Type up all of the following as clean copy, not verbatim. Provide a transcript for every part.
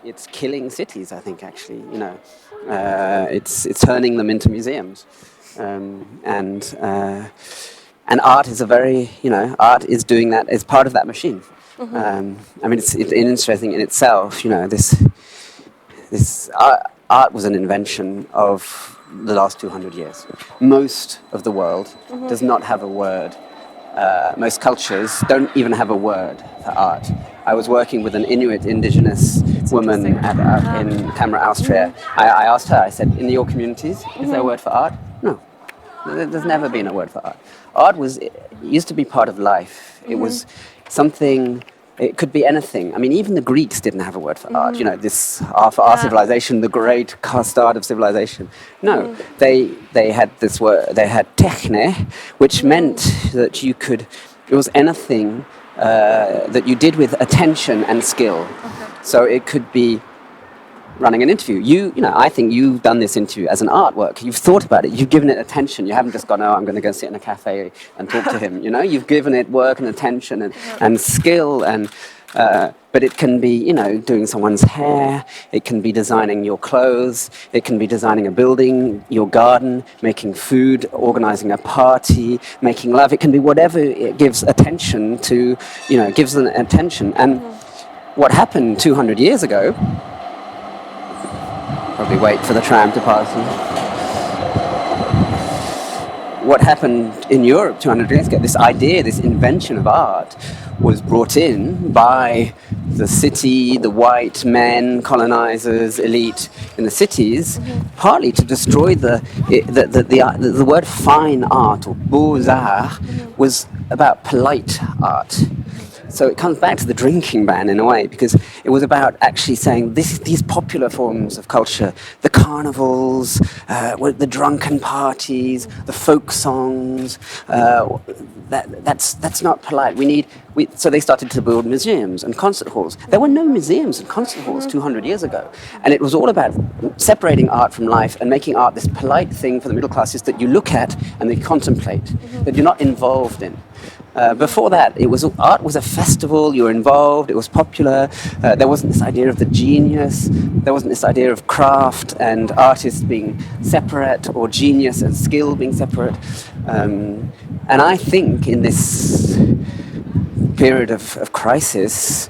it's killing cities. I think actually, it's turning them into museums, and art is art is doing that as part of that machine. It's interesting in itself. This art was an invention of the last 200 years. Most of the world does not have a word. Most cultures don't even have a word for art. I was working with an Inuit indigenous woman in Kellner, Austria. I asked her, I said, in your communities, is there a word for art? No. There's never been a word for art. Art used to be part of life. It was something. It could be anything. I mean, even the Greeks didn't have a word for art. For our civilization, the great start of civilization. No, they had this word. They had techne, which meant that you could. It was anything that you did with attention and skill. Okay. So it could be running an interview. I think you've done this interview as an artwork. You've thought about it. You've given it attention. You haven't just gone, I'm going to go sit in a cafe and talk to him. You've given it work and attention and skill. But it can be, doing someone's hair. It can be designing your clothes. It can be designing a building, your garden, making food, organizing a party, making love. It can be whatever it gives attention to, gives an attention. And what happened 200 years ago, probably wait for the tram to pass. What happened in Europe 200 years ago, this idea, this invention of art, was brought in by the city, the white men, colonizers, elite in the cities, partly to destroy the word fine art or beaux-arts was about polite art. So it comes back to the drinking ban in a way, because it was about actually saying these popular forms of culture, the carnivals, the drunken parties, the folk songs, that's not polite. So they started to build museums and concert halls. There were no museums and concert halls 200 years ago. And it was all about separating art from life and making art this polite thing for the middle classes that you look at and they contemplate, that you're not involved in. Before that, art was a festival. You were involved. It was popular. There wasn't this idea of the genius. There wasn't this idea of craft and artists being separate, or genius and skill being separate. And I think in this period of crisis,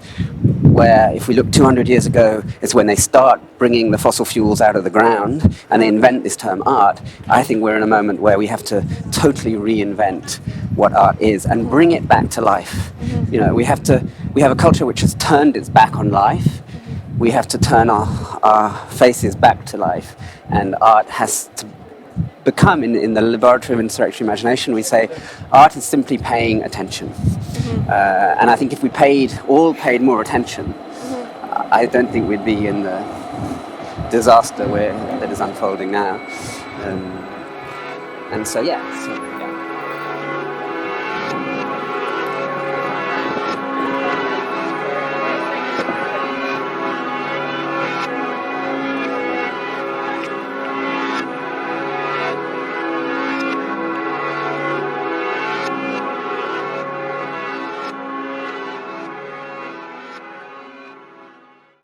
where if we look 200 years ago, is when they start bringing the fossil fuels out of the ground and they invent this term art. I think we're in a moment where we have to totally reinvent what art is and bring it back to life. We have a culture which has turned its back on life. We have to turn our faces back to life, and art has to become, in the laboratory of insurrectionary imagination, we say art is simply paying attention. And I think if we all paid more attention, I don't think we'd be in the disaster that is unfolding now. And so, yeah.